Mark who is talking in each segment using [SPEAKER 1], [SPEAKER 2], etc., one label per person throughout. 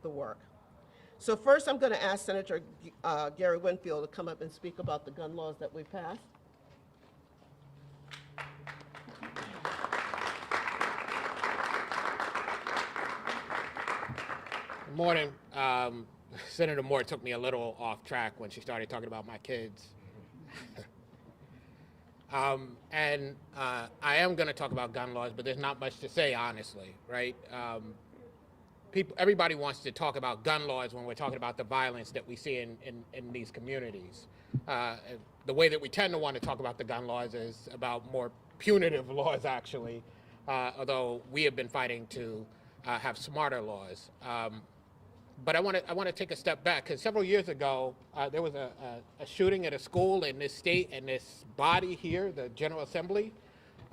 [SPEAKER 1] the work. So first I'm going to ask Senator Gary Winfield to come up and speak about the gun laws that we passed.
[SPEAKER 2] Good morning. Senator Moore took me a little off track when she started talking about my kids. I am going to talk about gun laws, but there's not much to say, honestly, right? Everybody wants to talk about gun laws when we're talking about the violence that we see in these communities. The way that we tend to want to talk about the gun laws is about more punitive laws, actually, although we have been fighting to have smarter laws. But I want to take a step back, because several years ago, there was a shooting at a school in this state, and this body here, the General Assembly,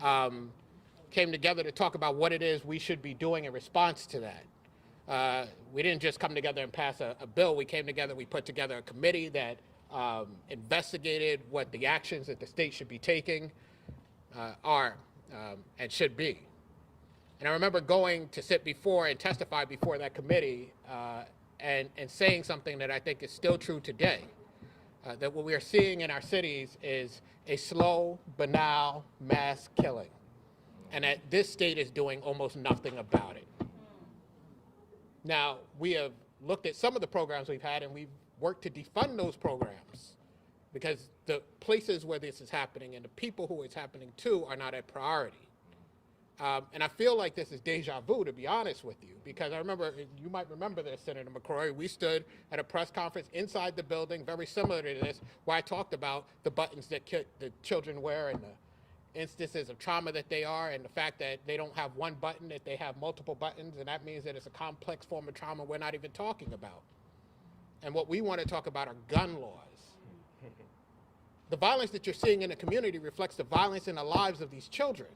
[SPEAKER 2] came together to talk about what it is we should be doing in response to that. We didn't just come together and pass a bill. We came together, we put together a committee that investigated what the actions that the state should be taking are and should be. And I remember going to sit before and testify before that committee and saying something that I think is still true today, that what we are seeing in our cities is a slow, banal mass killing, and that this state is doing almost nothing about it. Now, we have looked at some of the programs we've had, and we've worked to defund those programs because the places where this is happening and the people who it's happening to are not a priority. And I feel like this is deja vu, to be honest with you, because I remember, you might remember this, Senator McCrory, we stood at a press conference inside the building, very similar to this, where I talked about the buttons that the children wear and the instances of trauma that they are, and the fact that they don't have one button, that they have multiple buttons, and that means that it's a complex form of trauma we're not even talking about. And what we want to talk about are gun laws. The violence that you're seeing in the community reflects the violence in the lives of these children,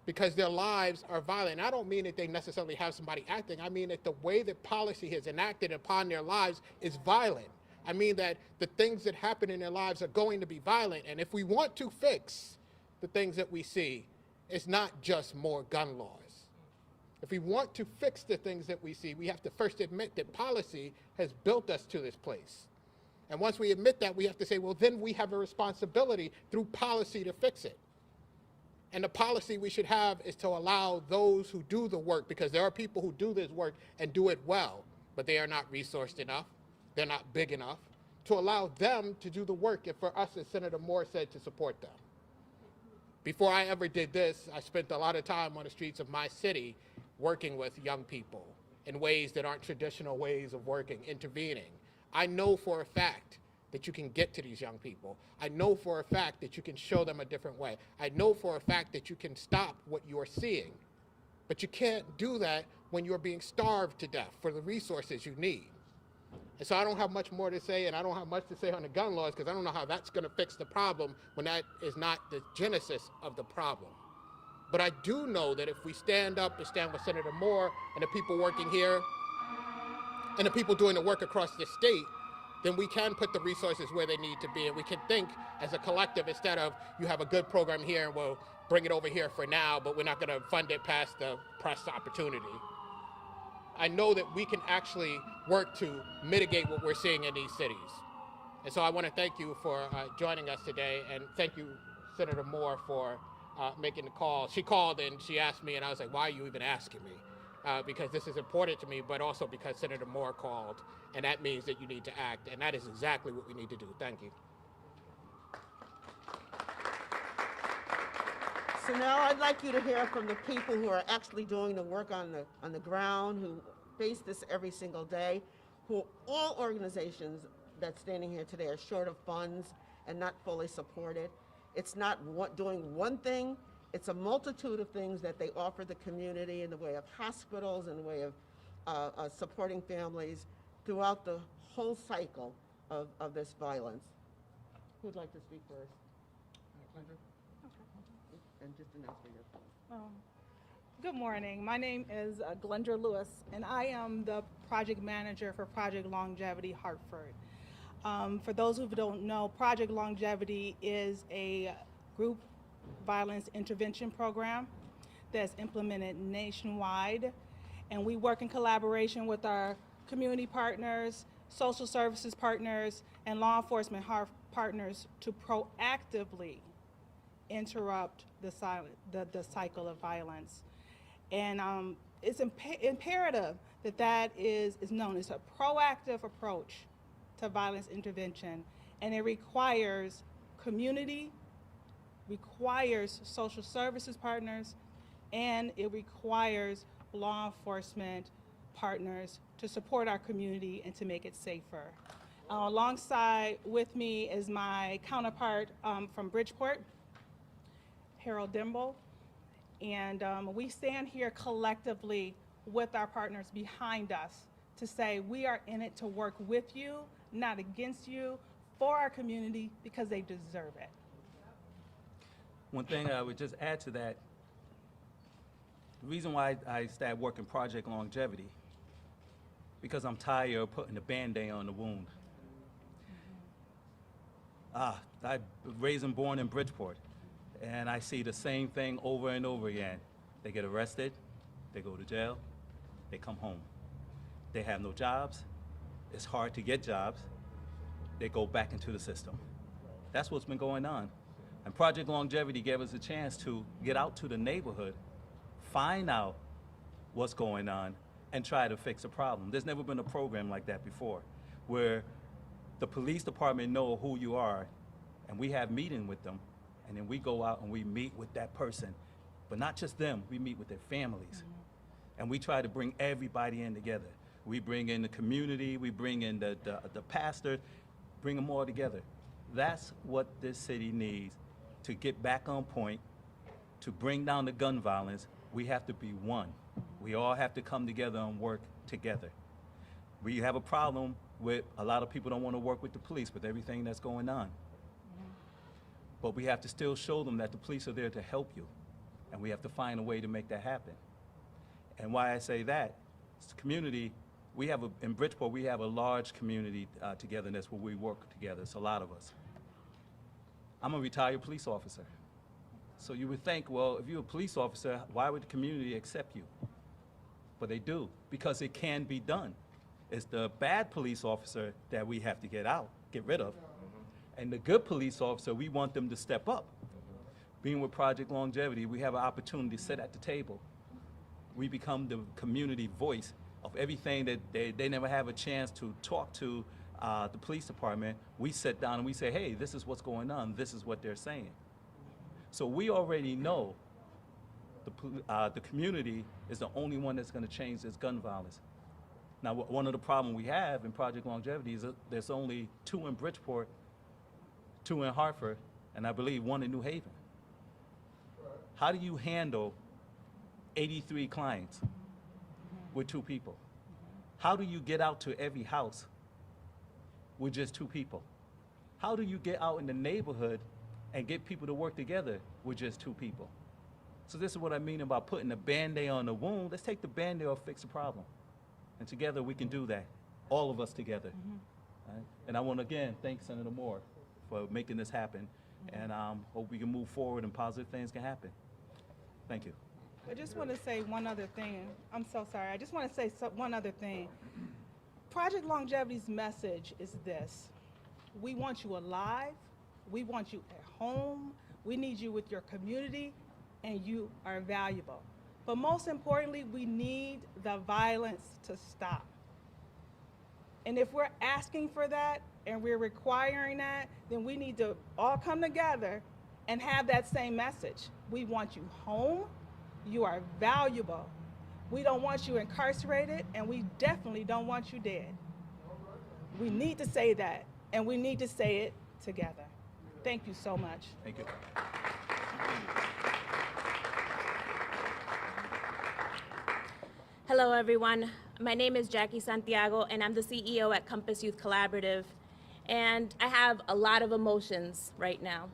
[SPEAKER 2] because their lives are violent. And I don't mean that they necessarily have somebody acting. I mean that the way that policy has enacted upon their lives is violent. I mean that the things that happen in their lives are going to be violent. And if we want to fix the things that we see, it's not just more gun laws. If we want to fix the things that we see, we have to first admit that policy has built us to this place. And once we admit that, we have to say, well, then we have a responsibility through policy to fix it. And the policy we should have is to allow those who do the work, because there are people who do this work and do it well, but they are not resourced enough, they're not big enough, to allow them to do the work, and for us, as Senator Moore said, to support them. Before I ever did this, I spent a lot of time on the streets of my city working with young people in ways that aren't traditional ways of working, intervening. I know for a fact that you can get to these young people. I know for a fact that you can show them a different way. I know for a fact that you can stop what you are seeing. But you can't do that when you're being starved to death for the resources you need. And so I don't have much more to say, and I don't have much to say on the gun laws, because I don't know how that's going to fix the problem when that is not the genesis of the problem. But I do know that if we stand up and stand with Senator Moore and the people working here and the people doing the work across the state, then we can put the resources where they need to be, and we can think as a collective instead of you have a good program here and we'll bring it over here for now, but we're not going to fund it past the press opportunity. I know that we can actually work to mitigate what we're seeing in these cities. And so I want to thank you for joining us today, and thank you, Senator Moore, for making the call. She called and she asked me, and I was like, why are you even asking me? Because this is important to me, but also because Senator Moore called, and that means that you need to act, and that is exactly what we need to do. Thank you.
[SPEAKER 1] So now I'd like you to hear from the people who are actually doing the work on the ground, who face this every single day, who all organizations that's standing here today are short of funds and not fully supported. It's not doing one thing. It's a multitude of things that they offer the community in the way of hospitals, in the way of supporting families throughout the whole cycle of this violence. Who'd like to speak first?
[SPEAKER 3] Okay.
[SPEAKER 1] And just announce where you're from.
[SPEAKER 3] Good morning. My name is Glendra Lewis, and I am the project manager for Project Longevity Hartford. For those who don't know, Project Longevity is a group violence intervention program that's implemented nationwide, and we work in collaboration with our community partners, social services partners, and law enforcement partners to proactively interrupt the cycle of violence. And it's imperative that is known. It's a proactive approach to violence intervention, and it requires community, requires social services partners, and it requires law enforcement partners to support our community and to make it safer. Alongside with me is my counterpart from Bridgeport, Harold Dimble, and we stand here collectively with our partners behind us to say we are in it to work with you, not against you, for our community because they deserve it.
[SPEAKER 4] One thing I would just add to that, the reason why I started working Project Longevity, because I'm tired of putting a Band-Aid on the wound. I raised and born in Bridgeport, and I see the same thing over and over again. They get arrested, they go to jail, they come home. They have no jobs, it's hard to get jobs, they go back into the system. That's what's been going on. And Project Longevity gave us a chance to get out to the neighborhood, find out what's going on, and try to fix a problem. There's never been a program like that before, where the police department know who you are, and we have meeting with them, and then we go out and we meet with that person. But not just them, we meet with their families. And we try to bring everybody in together. We bring in the community, we bring in the pastor, bring them all together. That's what this city needs to get back on point, to bring down the gun violence. We have to be one. We all have to come together and work together. We have a problem with a lot of people don't want to work with the police with everything that's going on. But we have to still show them that the police are there to help you. And we have to find a way to make that happen. And why I say that, it's the community, in Bridgeport, we have a large community togetherness where we work together. It's a lot of us. I'm a retired police officer. So you would think, well, if you're a police officer, why would the community accept you? But they do, because it can be done. It's the bad police officer that we have to get rid of. And the good police officer, we want them to step up. Being with Project Longevity, we have an opportunity to sit at the table. We become the community voice of everything that they never have a chance to talk to the police department. We sit down and we say, hey, this is what's going on. This is what they're saying. So we already know the community is the only one that's going to change this gun violence. Now, one of the problems we have in Project Longevity is that there's only 2 in Bridgeport, 2 in Hartford, and I believe 1 in New Haven. How do you handle 83 clients with 2 people? How do you get out to every house with just 2 people? How do you get out in the neighborhood and get people to work together with just 2 people? So this is what I mean about putting a Band-Aid on the wound. Let's take the Band-Aid off, fix the problem. And together we can do that, all of us together. Right? And I want to again thank Senator Moore for making this happen, and hope we can move forward and positive things can happen. Thank you.
[SPEAKER 3] I just want to say one other thing. I'm so sorry. I just want to say one other thing. Project Longevity's message is this. We want you alive. We want you at home. We need you with your community, and you are valuable. But most importantly, we need the violence to stop. And if we're asking for that and we're requiring that, then we need to all come together and have that same message. We want you home. You are valuable. We don't want you incarcerated, and we definitely don't want you dead. We need to say that, and we need to say it together. Thank you so much.
[SPEAKER 4] Thank you.
[SPEAKER 5] Hello, everyone. My name is Jackie Santiago, and I'm the CEO at Compass Youth Collaborative. And I have a lot of emotions right now.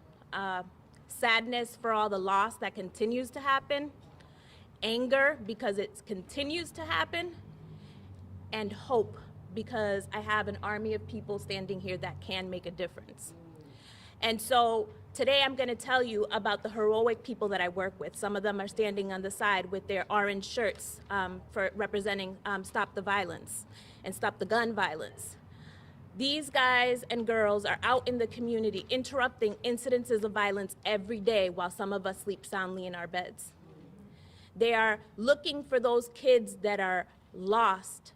[SPEAKER 5] Sadness for all the loss that continues to happen, anger because it continues to happen, and hope because I have an army of people standing here that can make a difference. And so today I'm going to tell you about the heroic people that I work with. Some of them are standing on the side with their orange shirts for representing Stop the Violence and Stop the Gun Violence. These guys and girls are out in the community interrupting incidences of violence every day while some of us sleep soundly in our beds. They are looking for those kids that are lost,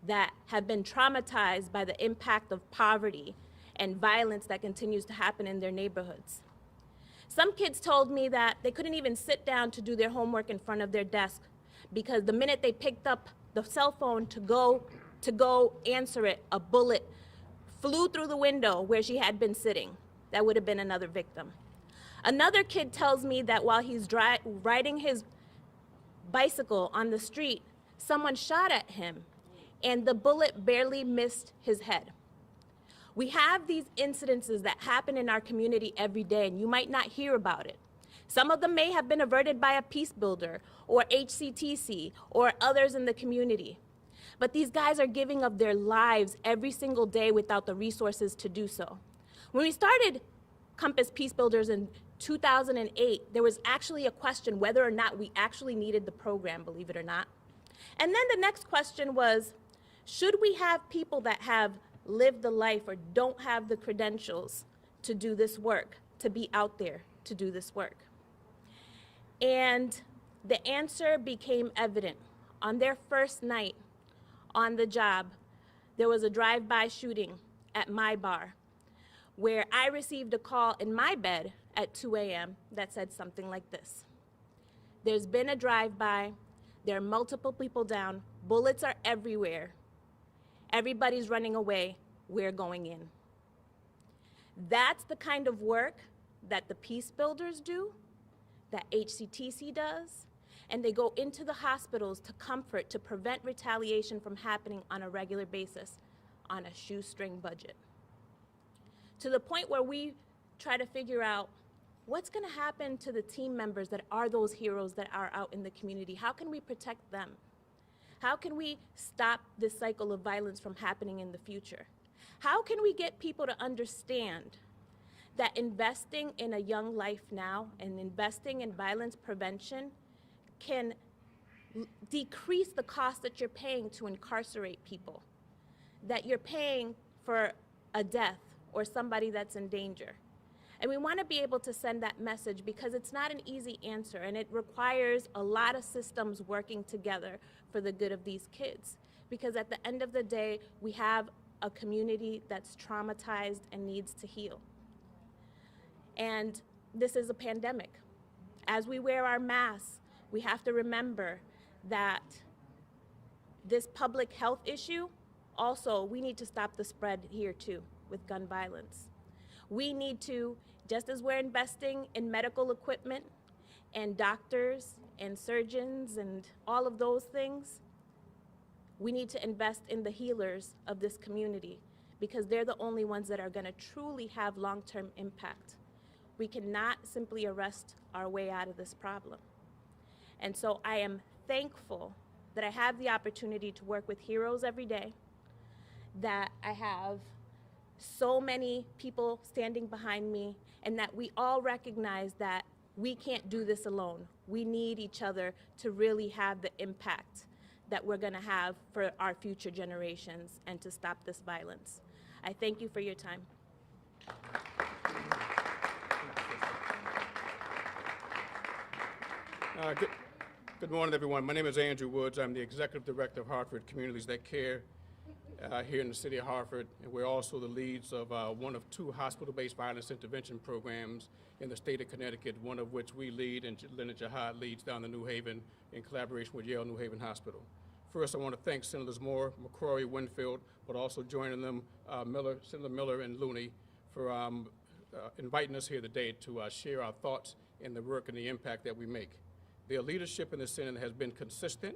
[SPEAKER 5] that have been traumatized by the impact of poverty and violence that continues to happen in their neighborhoods. Some kids told me that they couldn't even sit down to do their homework in front of their desk because the minute they picked up the cell phone to go answer it, a bullet flew through the window where she had been sitting. That would have been another victim. Another kid tells me that while he's riding his bicycle on the street, someone shot at him and the bullet barely missed his head. We have these incidences that happen in our community every day, and you might not hear about it. Some of them may have been averted by a peace builder or HCTC or others in the community. But these guys are giving of their lives every single day without the resources to do so. When we started Compass Peace Builders in 2008, there was actually a question whether or not we actually needed the program, believe it or not. And then the next question was, should we have people that have lived the life or don't have the credentials to do this work, to be out there to do this work? And the answer became evident. On their first night on the job, there was a drive-by shooting at my bar where I received a call in my bed at 2 a.m. that said something like this: there's been a drive-by, there are multiple people down, bullets are everywhere, everybody's running away, we're going in. That's the kind of work that the peace builders do, that HCTC does, and they go into the hospitals to comfort, to prevent retaliation from happening on a regular basis on a shoestring budget. To the point where we try to figure out what's going to happen to the team members that are those heroes that are out in the community. How can we protect them? How can we stop this cycle of violence from happening in the future? How can we get people to understand that investing in a young life now and investing in violence prevention can decrease the cost that you're paying to incarcerate people, that you're paying for a death or somebody that's in danger? And we want to be able to send that message because it's not an easy answer, and it requires a lot of systems working together for the good of these kids. Because at the end of the day, we have a community that's traumatized and needs to heal. And this is a pandemic. As we wear our masks, we have to remember that this public health issue, also, we need to stop the spread here too with gun violence. We need to, just as we're investing in medical equipment and doctors and surgeons and all of those things, we need to invest in the healers of this community because they're the only ones that are going to truly have long-term impact. We cannot simply arrest our way out of this problem. And so I am thankful that I have the opportunity to work with heroes every day, that I have so many people standing behind me, and that we all recognize that we can't do this alone. We need each other to really have the impact that we're going to have for our future generations and to stop this violence. I thank you for your time.
[SPEAKER 6] Good morning, everyone. My name is Andrew Woods. I'm the Executive Director of Hartford Communities That Care here in the city of Hartford. And we're also the leads of one of two hospital-based violence intervention programs in the state of Connecticut, one of which we lead and Leonard Gerhardt leads down in New Haven in collaboration with Yale New Haven Hospital. First, I want to thank Senators Moore, McCrory, Winfield, but also joining them, Senator Miller and Looney, for inviting us here today to share our thoughts in the work and the impact that we make. Their leadership in the Senate has been consistent,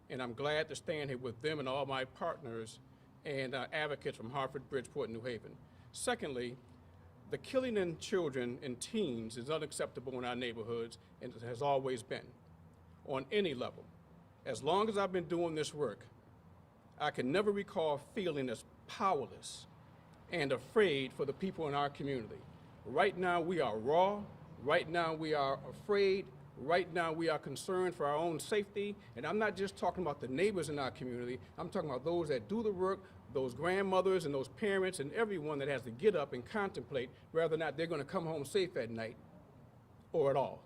[SPEAKER 6] and I'm glad to stand here with them and all my partners and advocates from Hartford, Bridgeport, and New Haven. Secondly, the killing in children and teens is unacceptable in our neighborhoods, and it has always been, on any level. As long as I've been doing this work, I can never recall feeling as powerless and afraid for the people in our community. Right now we are raw. Right now we are afraid. Right now we are concerned for our own safety. And I'm not just talking about the neighbors in our community. I'm talking about those that do the work, those grandmothers and those parents and everyone that has to get up and contemplate whether or not they're going to come home safe at night or at all.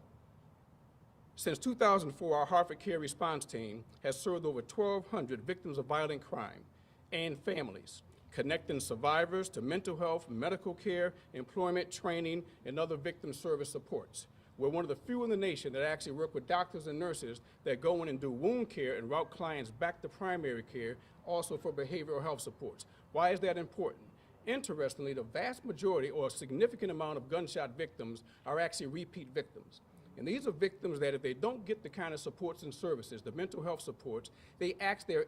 [SPEAKER 6] Since 2004, our Hartford Care Response Team has served over 1,200 victims of violent crime and families, connecting survivors to mental health, medical care, employment, training, and other victim service supports. We're one of the few in the nation that actually work with doctors and nurses that go in and do wound care and route clients back to primary care, also for behavioral health supports. Why is that important? Interestingly, the vast majority or a significant amount of gunshot victims are actually repeat victims. And these are victims that if they don't get the kind of supports and services, the mental health supports, they act their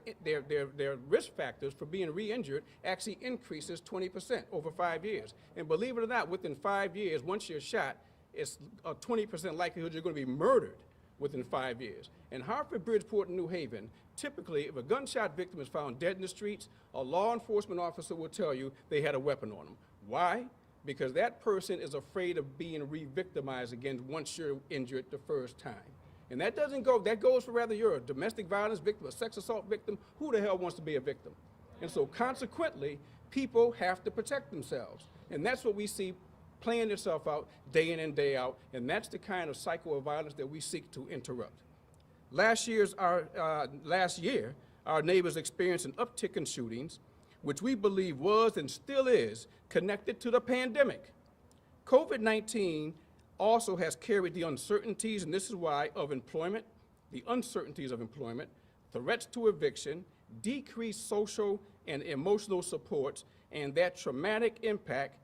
[SPEAKER 6] risk factors for being re-injured actually increases 20% over 5 years. And believe it or not, within 5 years, once you're shot, it's a 20% likelihood you're going to be murdered within 5 years. In Hartford, Bridgeport, and New Haven, typically if a gunshot victim is found dead in the streets, a law enforcement officer will tell you they had a weapon on them. Why? Because that person is afraid of being re-victimized again once you're injured the first time. And that goes for whether you're a domestic violence victim, a sex assault victim, who the hell wants to be a victim? And so consequently, people have to protect themselves. And that's what we see playing itself out day in and day out, and that's the kind of cycle of violence that we seek to interrupt. Last year, our neighbors experienced an uptick in shootings, which we believe was and still is connected to the pandemic. COVID-19 also has carried the uncertainties, and this is why, of employment, the uncertainties of employment, threats to eviction, decreased social and emotional supports, and that traumatic impact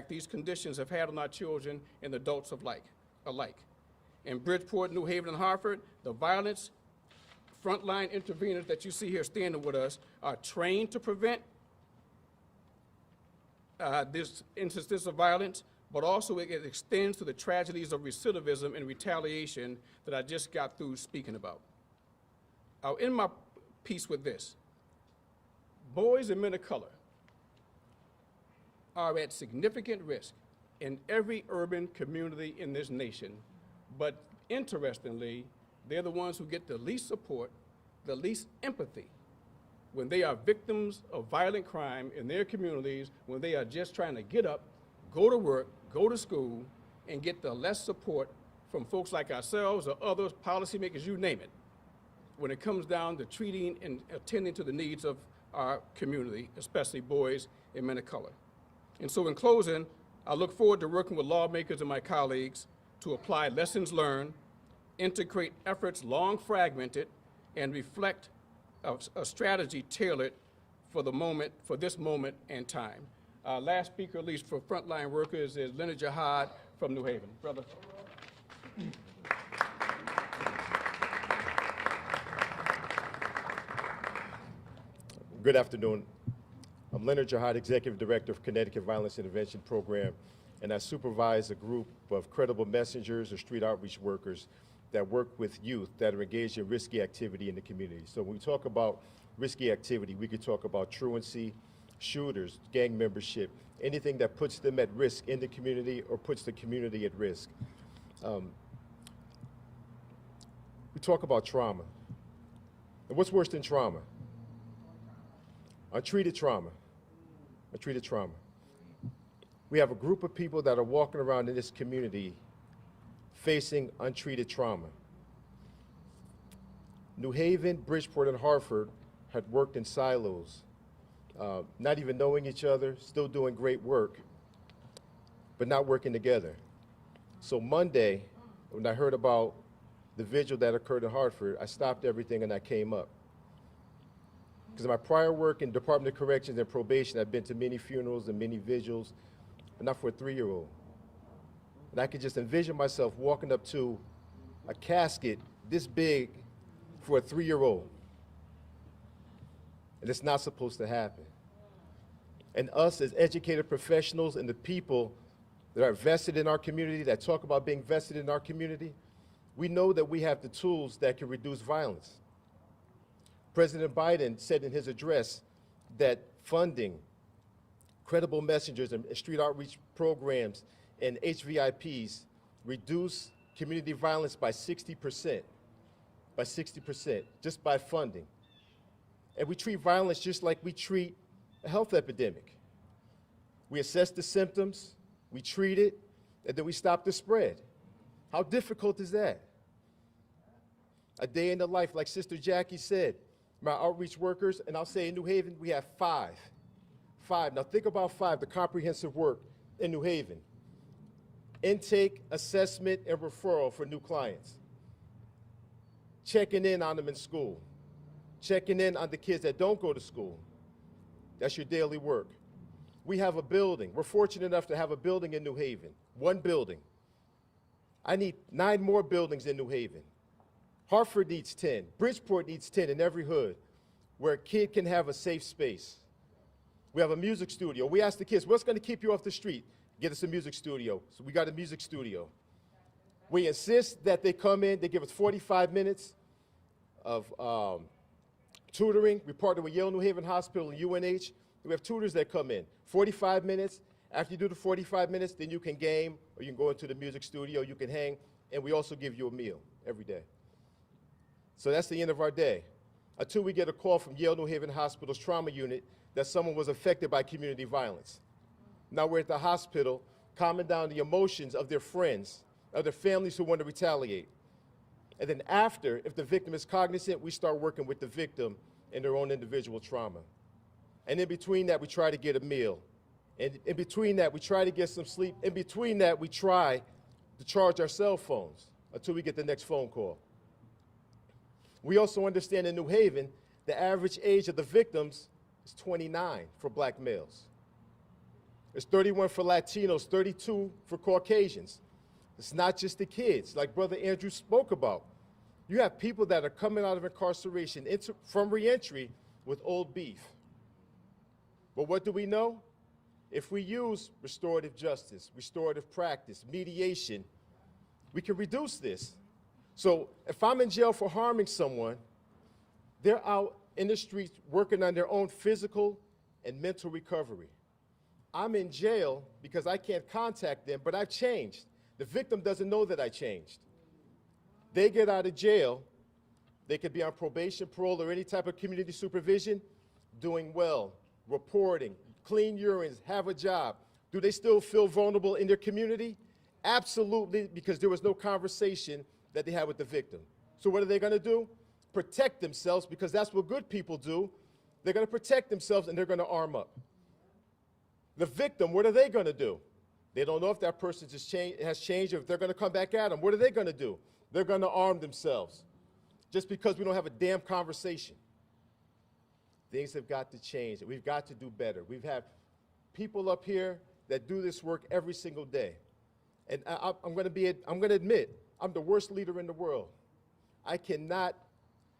[SPEAKER 6] these conditions have had on our children and adults alike. In Bridgeport, New Haven, and Hartford, the violence frontline interveners that you see here standing with us are trained to prevent this instances of violence, but also it extends to the tragedies of recidivism and retaliation that I just got through speaking about. I'll end my piece with this. Boys and men of color are at significant risk in every urban community in this nation, but interestingly, they're the ones who get the least support, the least empathy when they are victims of violent crime in their communities, when they are just trying to get up, go to work, go to school, and get the less support from folks like ourselves or others, policymakers, you name it, when it comes down to treating and attending to the needs of our community, especially boys and men of color. And so in closing, I look forward to working with lawmakers and my colleagues to apply lessons learned, integrate efforts long fragmented, and reflect a strategy tailored for this moment and time. Last speaker, at least for frontline workers, is Leonard Gerhardt from New Haven. Brother.
[SPEAKER 7] Good afternoon. I'm Leonard Gerhardt, Executive Director of Connecticut Violence Intervention Program, and I supervise a group of credible messengers or street outreach workers that work with youth that are engaged in risky activity in the community. So when we talk about risky activity, we could talk about truancy, shooters, gang membership, anything that puts them at risk in the community or puts the community at risk. We talk about trauma. And what's worse than trauma? Untreated trauma. Untreated trauma. We have a group of people that are walking around in this community facing untreated trauma. New Haven, Bridgeport, and Hartford had worked in silos, not even knowing each other, still doing great work, but not working together. So Monday, when I heard about the vigil that occurred in Hartford, I stopped everything and I came up. Because in my prior work in Department of Corrections and Probation, I've been to many funerals and many vigils, but not for a 3-year-old. And I could just envision myself walking up to a casket this big for a 3-year-old. And it's not supposed to happen. And us as educated professionals and the people that are vested in our community, that talk about being vested in our community, we know that we have the tools that can reduce violence. President Biden said in his address that funding credible messengers and street outreach programs and HVIPs reduce community violence by 60%, just by funding. And we treat violence just like we treat a health epidemic. We assess the symptoms, we treat it, and then we stop the spread. How difficult is that? A day in the life, like Sister Jackie said, my outreach workers, and I'll say in New Haven, we have 5. 5. Now think about 5, the comprehensive work in New Haven. Intake, assessment, and referral for new clients. Checking in on them in school. Checking in on the kids that don't go to school. That's your daily work. We have a building. We're fortunate enough to have a building in New Haven. 1 building. I need 9 more buildings in New Haven. Hartford needs 10. Bridgeport needs 10 in every hood where a kid can have a safe space. We have a music studio. We ask the kids, what's going to keep you off the street? Get us a music studio. So we got a music studio. We insist that they come in. They give us 45 minutes of tutoring. We partner with Yale New Haven Hospital and UNH. We have tutors that come in. 45 minutes. After you do the 45 minutes, then you can game, or you can go into the music studio, you can hang, and we also give you a meal every day. So that's the end of our day. Until we get a call from Yale New Haven Hospital's trauma unit that someone was affected by community violence. Now we're at the hospital, calming down the emotions of their friends, of their families who want to retaliate. And then after, if the victim is cognizant, we start working with the victim in their own individual trauma. And in between that, we try to get a meal. And in between that, we try to get some sleep. In between that, we try to charge our cell phones until we get the next phone call. We also understand in New Haven, the average age of the victims is 29 for black males. It's 31 for Latinos, 32 for Caucasians. It's not just the kids, like Brother Andrew spoke about. You have people that are coming out of incarceration from reentry with old beef. But what do we know? If we use restorative justice, restorative practice, mediation, we can reduce this. So if I'm in jail for harming someone, they're out in the streets working on their own physical and mental recovery. I'm in jail because I can't contact them, but I've changed. The victim doesn't know that I changed. They get out of jail, they could be on probation, parole, or any type of community supervision, doing well, reporting, clean urines, have a job. Do they still feel vulnerable in their community? Absolutely, because there was no conversation that they had with the victim. So what are they gonna do? Protect themselves, because that's what good people do. They're gonna protect themselves and they're gonna arm up. The victim, what are they gonna do? They don't know if that person has changed or if they're gonna come back at them. What are they gonna do? They're gonna arm themselves, just because we don't have a damn conversation. Things have got to change. We've got to do better. We've had people up here that do this work every single day. And I'm gonna admit, I'm the worst leader in the world. I cannot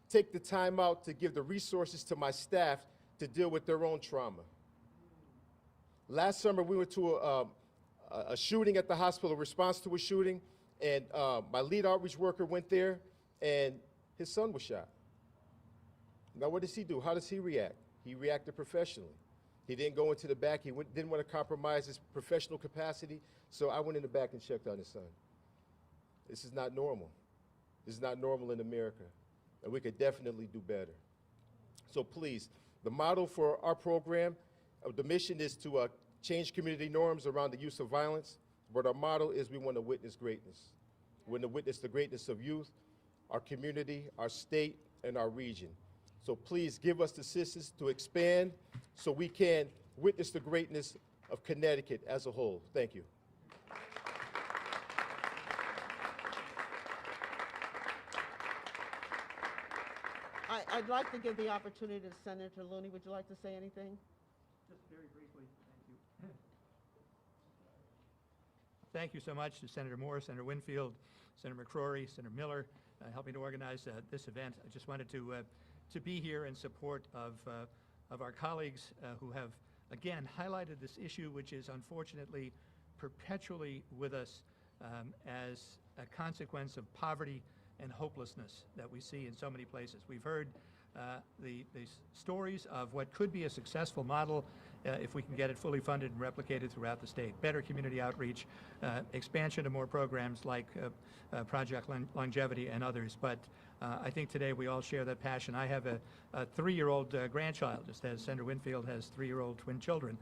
[SPEAKER 7] take the time out to give the resources to my staff to deal with their own trauma. Last summer, we went to a shooting at the hospital, a response to a shooting, and my lead outreach worker went there, and his son was shot. Now, what does he do? How does he react? He reacted professionally. He didn't go into the back. He didn't want to compromise his professional capacity, so I went in the back and checked on his son. This is not normal. This is not normal in America, and we could definitely do better. So please, the model for our program, the mission is to change community norms around the use of violence, but our model is we want to witness greatness. We want to witness the greatness of youth, our community, our state, and our region. So please give us the assistance to expand so we can witness the greatness of Connecticut as a whole. Thank you.
[SPEAKER 1] I'd like to give the opportunity to Senator Looney. Would you like to say anything?
[SPEAKER 8] Just very briefly, thank you. Thank you so much to Senator Moore, Senator Winfield, Senator McCrory, Senator Miller, helping to organize this event. I just wanted to be here in support of our colleagues who have, again, highlighted this issue, which is unfortunately perpetually with us as a consequence of poverty and hopelessness that we see in so many places. We've heard the stories of what could be a successful model if we can get it fully funded and replicated throughout the state. Better community outreach, expansion of more programs like Project Longevity and others. But I think today we all share that passion. I have a 3-year-old grandchild, just as Senator Winfield has 3-year-old twin children.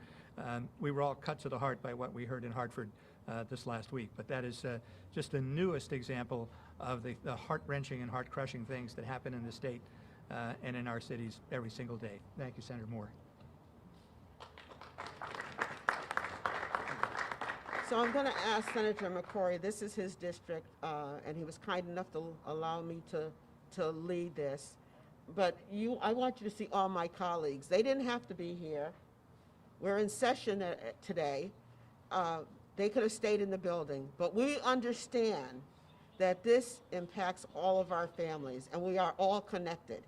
[SPEAKER 8] We were all cut to the heart by what we heard in Hartford this last week. But that is just the newest example of the heart-wrenching and heart-crushing things that happen in the state and in our cities every single day. Thank you, Senator Moore.
[SPEAKER 1] So I'm going to ask Senator McCrory, this is his district, and he was kind enough to allow me to lead this. But I want you to see all my colleagues. They didn't have to be here. We're in session today. They could have stayed in the building. But we understand that this impacts all of our families, and we are all connected.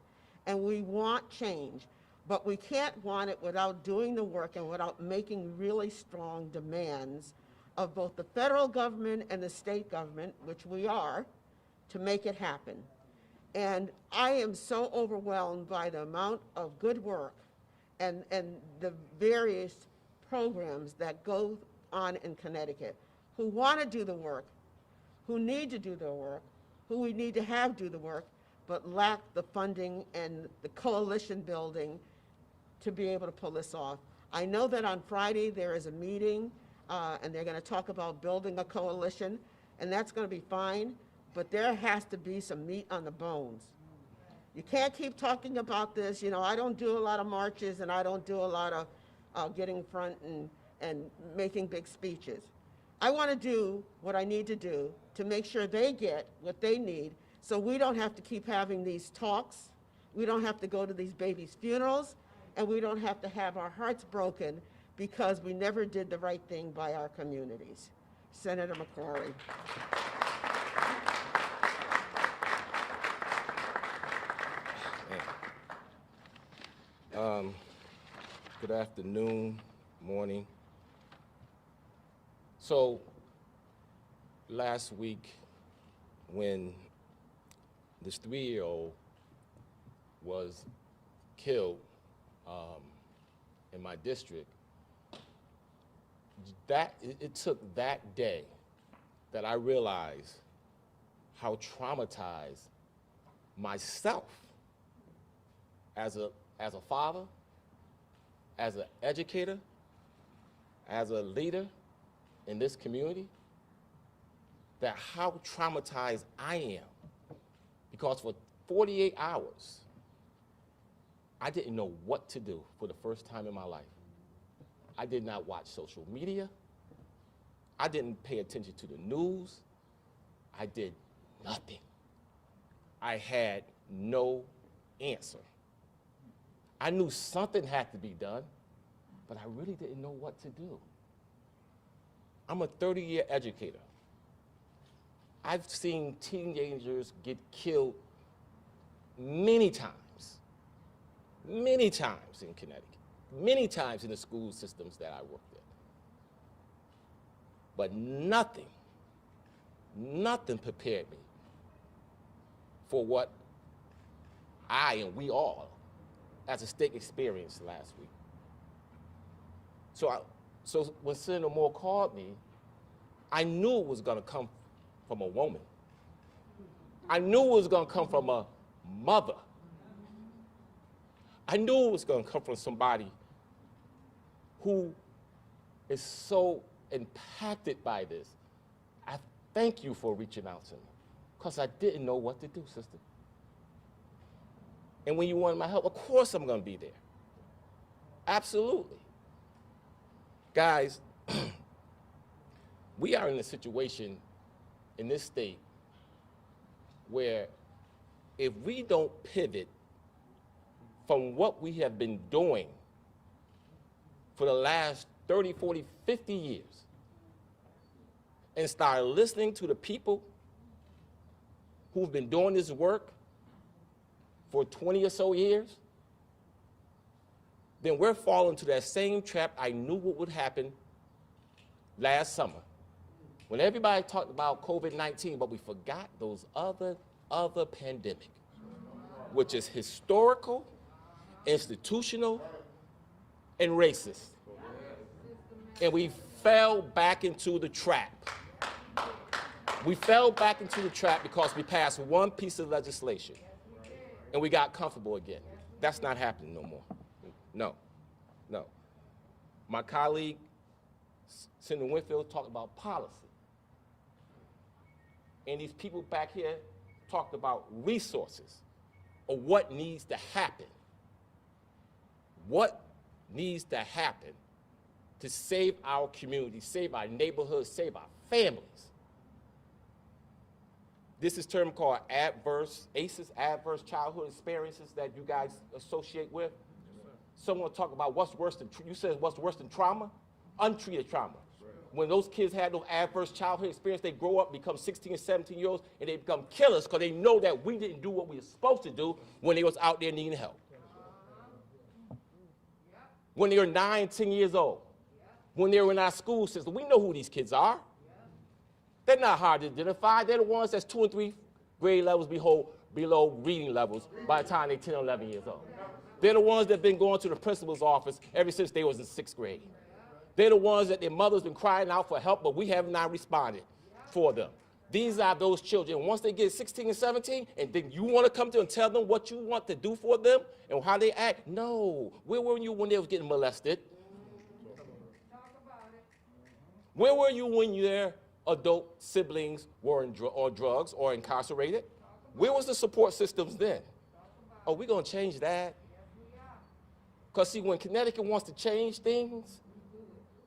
[SPEAKER 1] And we want change, but we can't want it without doing the work and without making really strong demands of both the federal government and the state government, which we are, to make it happen. And I am so overwhelmed by the amount of good work and the various programs that go on in Connecticut, who want to do the work, who need to do the work, who we need to have do the work, but lack the funding and the coalition building to be able to pull this off. I know that on Friday there is a meeting and they're going to talk about building a coalition, and that's going to be fine, but there has to be some meat on the bones. You can't keep talking about this. You know, I don't do a lot of marches, and I don't do a lot of getting in front and making big speeches. I want to do what I need to do to make sure they get what they need, so we don't have to keep having these talks, we don't have to go to these babies' funerals, and we don't have to have our hearts broken because we never did the right thing by our communities. Senator McCrory.
[SPEAKER 9] Good afternoon, morning. So last week when this 3-year-old was killed in my district, it took that day that I realized how traumatized myself as a father, as an educator, as a leader in this community, that how traumatized I am. Because for 48 hours, I didn't know what to do for the first time in my life. I did not watch social media. I didn't pay attention to the news. I did nothing. I had no answer. I knew something had to be done, but I really didn't know what to do. I'm a 30-year educator. I've seen teenagers get killed many times in Connecticut, many times in the school systems that I worked in. But nothing prepared me for what I and we all as a state experienced last week. So when Senator Moore called me, I knew it was gonna come from a woman. I knew it was gonna come from a mother. I knew it was gonna come from somebody who is so impacted by this. I thank you for reaching out to me, because I didn't know what to do, sister. And when you wanted my help, of course I'm gonna be there. Absolutely. Guys, we are in a situation in this state where if we don't pivot from what we have been doing for the last 30, 40, 50 years and start listening to the people who've been doing this work for 20 or so years, then we're falling into that same trap I knew what would happen last summer, when everybody talked about COVID-19, but we forgot those other pandemic. which is historical, institutional, and racist. And we fell back into the trap. We fell back into the trap because we passed one piece of legislation and we got comfortable again. That's not happening no more. No, no. My colleague, Senator Winfield, talked about policy. And these people back here talked about resources or what needs to happen. What needs to happen to save our community, save our neighborhoods, save our families. This is a term called ACEs, adverse childhood experiences that you guys associate with. Someone talk about what's worse than, you said what's worse than trauma? Untreated trauma. When those kids had those adverse childhood experience, they grow up, become 16 and 17-year-olds, and they become killers because they know that we didn't do what we were supposed to do when they was out there needing help. When they were 9, 10 years old, when they were in our school system, we know who these kids are. They're not hard to identify. They're the ones that's 2 and 3 grade levels below reading levels by the time they're 10 or 11 years old. They're the ones that have been going to the principal's office ever since they was in 6th grade. They're the ones that their mother's been crying out for help, but we have not responded for them. These are those children. Once they get 16 and 17, and then you want to come to and tell them what you want to do for them and how they act? No. Where were you when they was getting molested? Where were you when their adult siblings were on drugs or incarcerated? Where was the support systems then? Oh, we're going to change that? Because, see, when Connecticut wants to change things,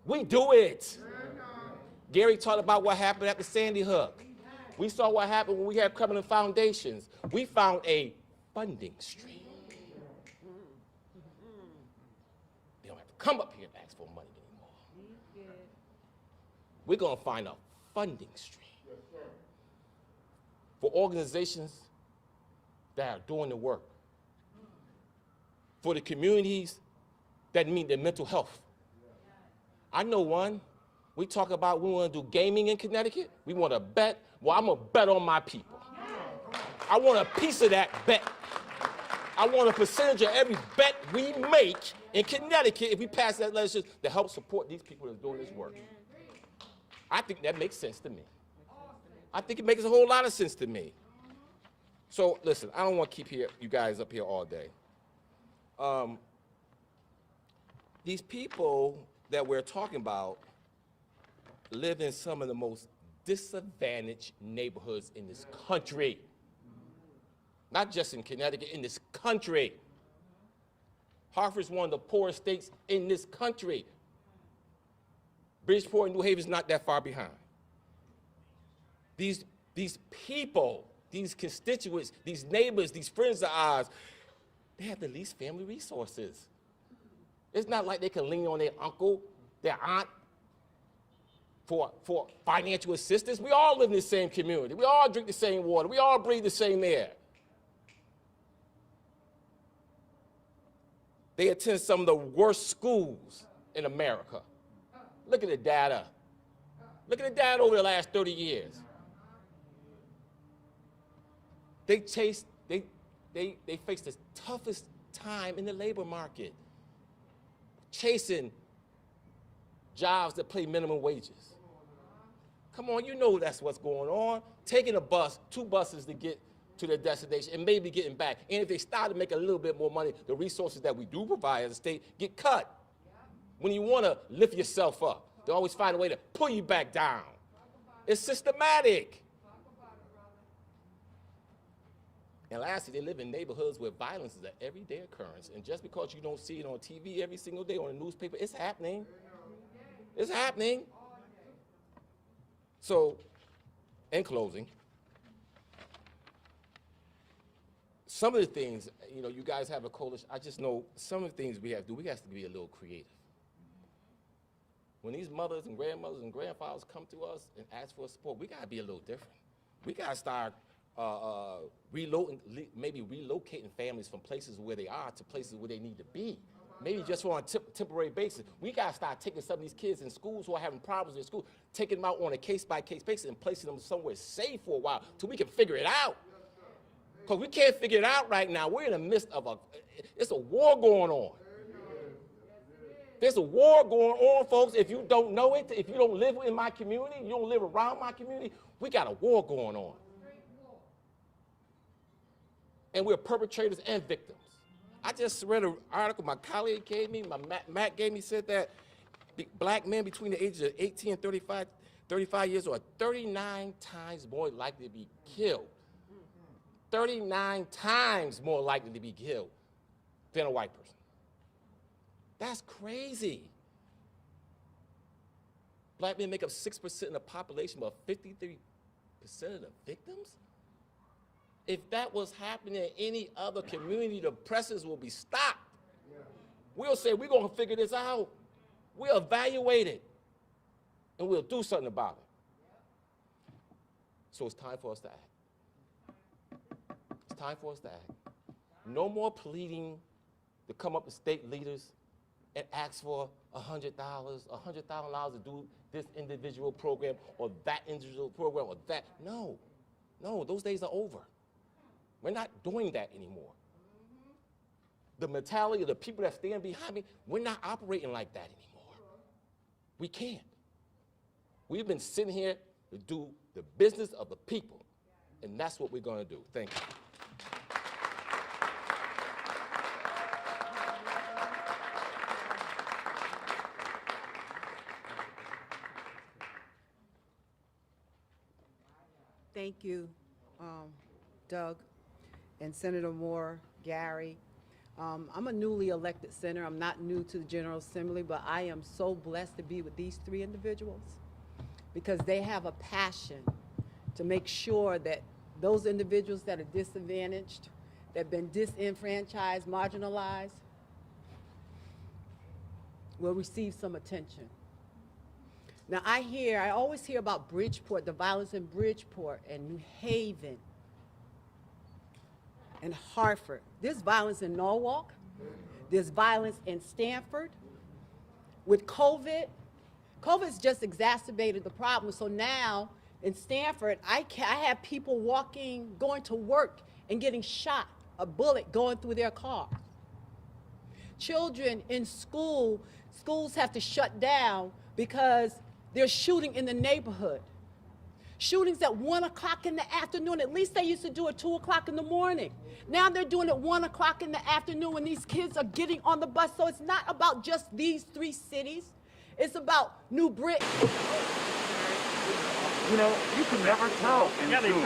[SPEAKER 9] we do it. Gary talked about what happened after Sandy Hook. We saw what happened when we had criminal foundations. We found a funding stream. They don't have to come up here and ask for money anymore. We're going to find a funding stream for organizations that are doing the work, for the communities that need their mental health. I know one. We talk about we want to do gaming in Connecticut. We want to bet. Well, I'm going to bet on my people. I want a piece of that bet. I want a percentage of every bet we make in Connecticut if we pass that legislation to help support these people that are doing this work. I think that makes sense to me. I think it makes a whole lot of sense to me. So listen, I don't want to keep you guys up here all day. These people that we're talking about live in some of the most disadvantaged neighborhoods in this country. Not just in Connecticut, in this country. Hartford's one of the poorest states in this country. Bridgeport and New Haven is not that far behind. These people, these constituents, these neighbors, these friends of ours, they have the least family resources. It's not like they can lean on their uncle, their aunt, for financial assistance. We all live in the same community. We all drink the same water. We all breathe the same air. They attend some of the worst schools in America. Look at the data. Look at the data over the last 30 years. They face the toughest time in the labor market, chasing jobs that pay minimum wages. Come on, you know that's what's going on. Taking a bus, 2 buses to get to their destination and maybe getting back. And if they start to make a little bit more money, the resources that we do provide as a state get cut. When you want to lift yourself up, they always find a way to pull you back down. It's systematic. And lastly, they live in neighborhoods where violence is an everyday occurrence. And just because you don't see it on TV every single day or in the newspaper, it's happening. It's happening. So, in closing, some of the things, you guys have a coalition. I just know some of the things we have to do, we have to be a little creative. When these mothers and grandmothers and grandfathers come to us and ask for support, we got to be a little different. We got to start maybe relocating families from places where they are to places where they need to be. Maybe just on a temporary basis. We got to start taking some of these kids in schools who are having problems in school, taking them out on a case-by-case basis and placing them somewhere safe for a while till we can figure it out. Because we can't figure it out right now. We're in the midst of it's a war going on. There's a war going on, folks. If you don't know it, if you don't live in my community, you don't live around my community, we got a war going on. And we're perpetrators and victims. I just read an article my colleague gave me, Matt gave me, said that black men between the ages of 18 and 35 years old are 39 times more likely to be killed. 39 times more likely to be killed than a white person. That's crazy. Black men make up 6% of the population, but 53% of the victims? If that was happening in any other community, the presses will be stopped. We'll say, we're going to figure this out. We'll evaluate it, and we'll do something about it. So it's time for us to act. It's time for us to act. No more pleading to come up to state leaders and ask for $100,000 to do this individual program or that individual program or that. No, those days are over. We're not doing that anymore. The mentality of the people that stand behind me, we're not operating like that anymore. We can't. We've been sitting here to do the business of the people, and that's what we're going to do. Thank you.
[SPEAKER 10] Thank you, Doug, and Senator Moore, Gary. I'm a newly elected senator. I'm not new to the General Assembly, but I am so blessed to be with these three individuals because they have a passion to make sure that those individuals that are disadvantaged, that have been disenfranchised, marginalized, will receive some attention. Now I always hear about Bridgeport, the violence in Bridgeport and New Haven and Hartford. There's violence in Norwalk. There's violence in Stanford. With COVID's just exacerbated the problem. So now in Stanford, I have people going to work and getting shot, a bullet going through their car. Children in schools have to shut down because they're shooting in the neighborhood. Shootings at 1 o'clock in the afternoon. At least they used to do it 2 o'clock in the morning. Now they're doing it 1 o'clock in the afternoon when these kids are getting on the bus. So it's not about just these three cities. It's about New Britain.
[SPEAKER 11] You know, you can never tell in Zoom